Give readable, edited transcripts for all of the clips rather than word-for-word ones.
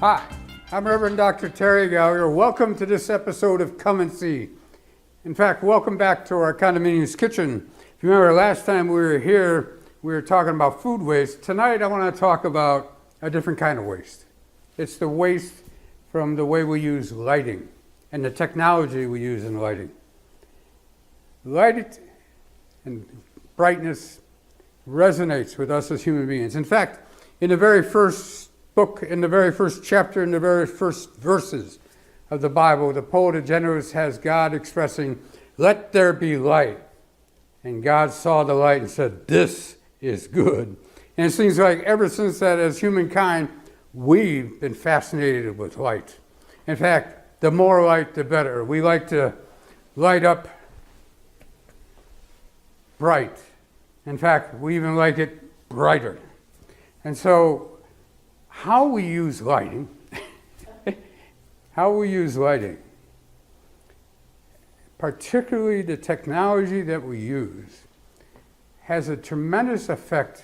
Hi, I'm Rev Dr. Terry Gallagher. Welcome to this episode of Come and See. In fact, welcome back to our condominium's kitchen. If you remember last time we were here, we were talking about food waste. Tonight I want to talk about a different kind of waste. It's the waste from the way we use lighting and the technology we use in lighting. Light and brightness resonates with us as human beings. In fact, in the very first book, in the very first chapter, in the very first verses of the Bible, the poet of Genesis has God expressing, "Let there be light." And God saw the light and said, "This is good." And it seems like ever since that, as humankind, we've been fascinated with light. In fact, the more light, the better. We like to light up bright. In fact, we even like it brighter. And so, how we use lighting, particularly the technology that we use, has a tremendous effect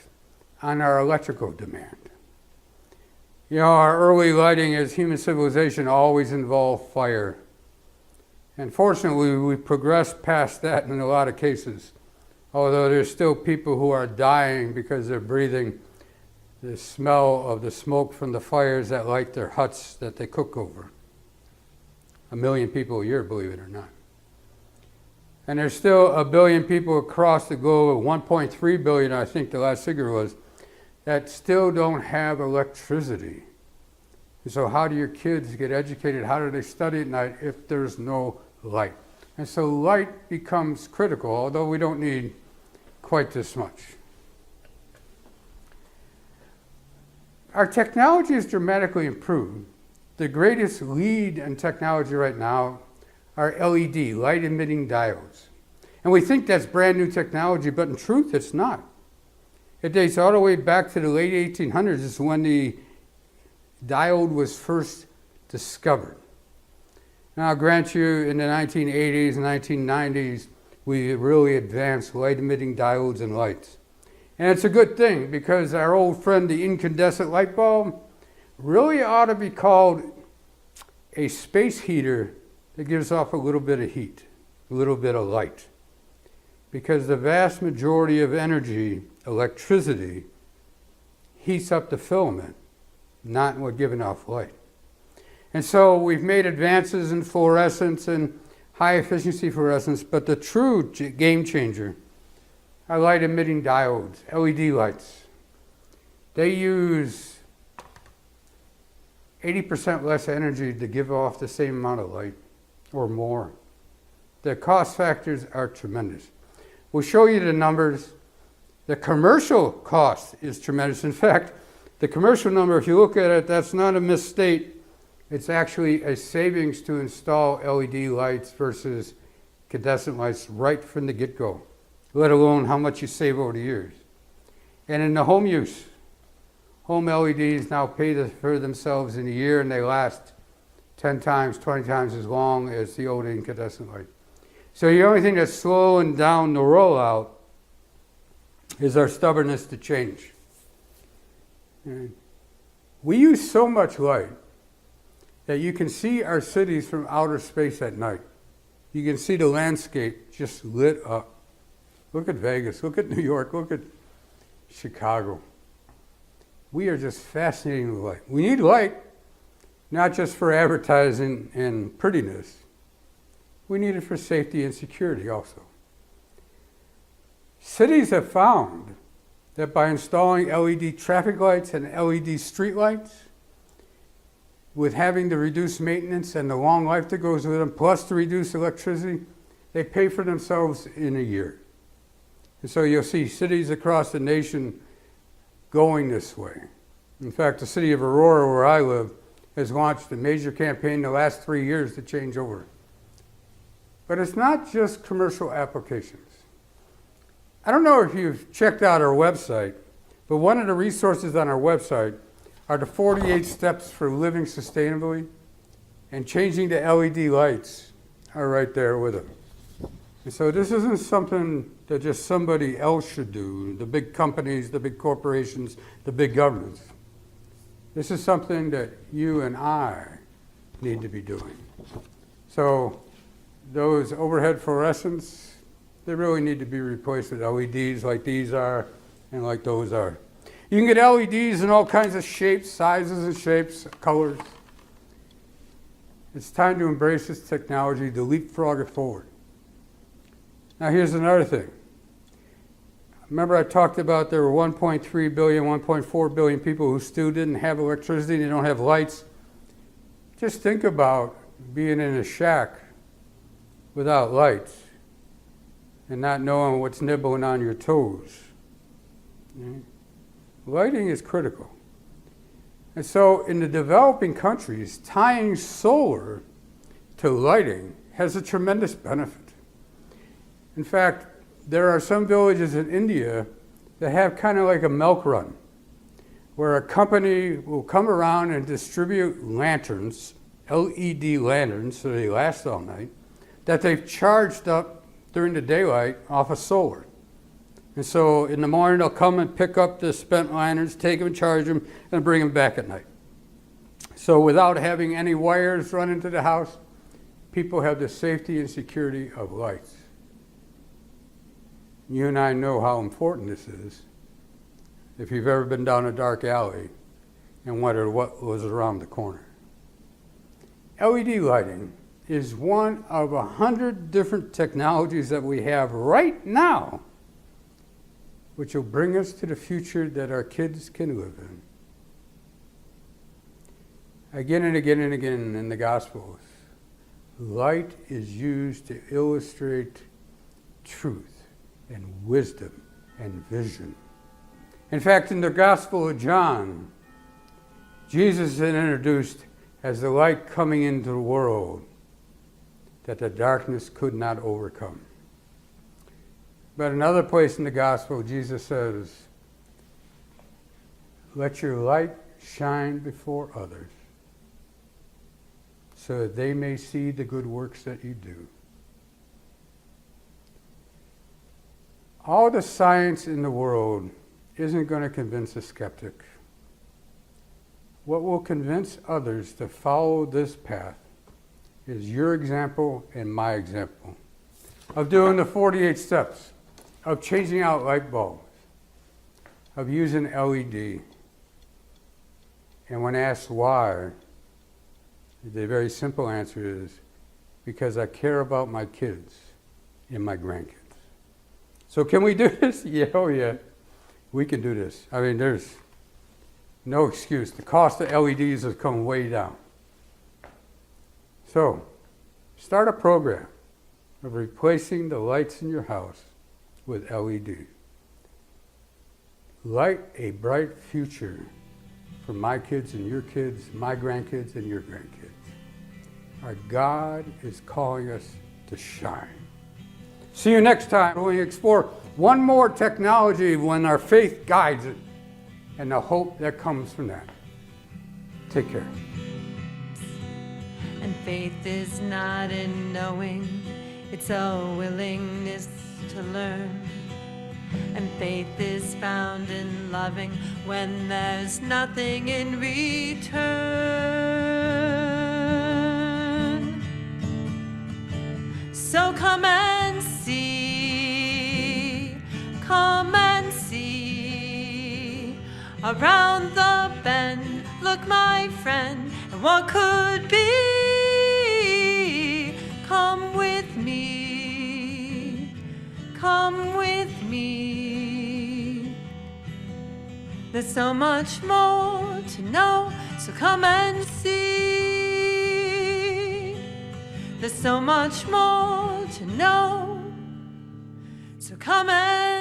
on our electrical demand. You know, our early lighting as human civilization always involved fire. And fortunately, we progressed past that in a lot of cases, although there's still people who are dying because they're breathing the smell of the smoke from the fires that light their huts that they cook over. 1 million people a year, believe it or not. And there's still 1 billion people across the globe, 1.3 billion, I think the last figure was, that still don't have electricity. And so how do your kids get educated? How do they study at night if there's no light? And so light becomes critical, although we don't need quite this much. Our technology is dramatically improved. The greatest lead in technology right now are LED, light-emitting diodes. And we think that's brand new technology, but in truth, it's not. It dates all the way back to the late 1800s, is when the diode was first discovered. Now, I'll grant you, in the 1980s and 1990s, we really advanced light-emitting diodes and lights. And it's a good thing, because our old friend, the incandescent light bulb, really ought to be called a space heater that gives off a little bit of heat, a little bit of light. Because the vast majority of energy, electricity, heats up the filament, not what giving off light. And so we've made advances in fluorescence and high efficiency fluorescence, but the true game changer are light-emitting diodes, LED lights. They use 80% less energy to give off the same amount of light, or more. The cost factors are tremendous. We'll show you the numbers. The commercial cost is tremendous. In fact, the commercial number, if you look at it, that's not a misstate. It's actually a savings to install LED lights versus incandescent lights right from the get-go, let alone how much you save over the years. And in the home use, home LEDs now pay for themselves in a year, and they last 10 times, 20 times as long as the old incandescent light. So the only thing that's slowing down the rollout is our stubbornness to change. And we use so much light that you can see our cities from outer space at night. You can see the landscape just lit up. Look at Vegas, look at New York, look at Chicago. We are just fascinating with light. We need light, not just for advertising and prettiness. We need it for safety and security also. Cities have found that by installing LED traffic lights and LED street lights, with having the reduced maintenance and the long life that goes with them, plus the reduced electricity, they pay for themselves in a year. And so you'll see cities across the nation going this way. In fact, the city of Aurora, where I live, has launched a major campaign in the last 3 years to change over. But it's not just commercial applications. I don't know if you've checked out our website, but one of the resources on our website are the 48 steps for living sustainably, and changing to LED lights are right there with them. And so this isn't something that just somebody else should do, the big companies, the big corporations, the big governments. This is something that you and I need to be doing. So those overhead fluorescents, they really need to be replaced with LEDs like these are and like those are. You can get LEDs in all kinds of shapes, sizes and shapes, colors. It's time to embrace this technology to leapfrog it forward. Now here's another thing. Remember I talked about there were 1.3 billion, 1.4 billion people who still didn't have electricity, they don't have lights. Just think about being in a shack without lights and not knowing what's nibbling on your toes. Okay? Lighting is critical. And so in the developing countries, tying solar to lighting has a tremendous benefit. In fact, there are some villages in India that have kind of like a milk run, where a company will come around and distribute lanterns, LED lanterns, so they last all night, that they've charged up during the daylight off of solar. And so in the morning they'll come and pick up the spent lanterns, take them, charge them, and bring them back at night. So without having any wires run into the house, people have the safety and security of lights. You and I know how important this is. If you've ever been down a dark alley and wondered what was around the corner. LED lighting is one of 100 different technologies that we have right now, which will bring us to the future that our kids can live in. Again and again and again in the Gospels, light is used to illustrate truth and wisdom and vision. In fact, in the Gospel of John, Jesus is introduced as the light coming into the world that the darkness could not overcome. But another place in the Gospel, Jesus says, "Let your light shine before others, so that they may see the good works that you do." All the science in the world isn't going to convince a skeptic. What will convince others to follow this path is your example and my example of doing the 48 steps, of changing out light bulbs, of using LED. And when asked why, the very simple answer is, because I care about my kids and my grandkids. So can we do this? Yeah, oh yeah, we can do this. I mean, there's no excuse. The cost of LEDs has come way down. So, start a program of replacing the lights in your house with LED. Light a bright future for my kids and your kids, my grandkids and your grandkids. Our God is calling us to shine. See you next time when we explore one more technology when our faith guides it and the hope that comes from that. Take care. And faith is not in knowing, it's a willingness to learn. And faith is found in loving when there's nothing in return. So come and see, come and see. Around the bend, look my friend, and what could be? Come with me, come with me. There's so much more to know, so come and see. There's so much more to know, so come and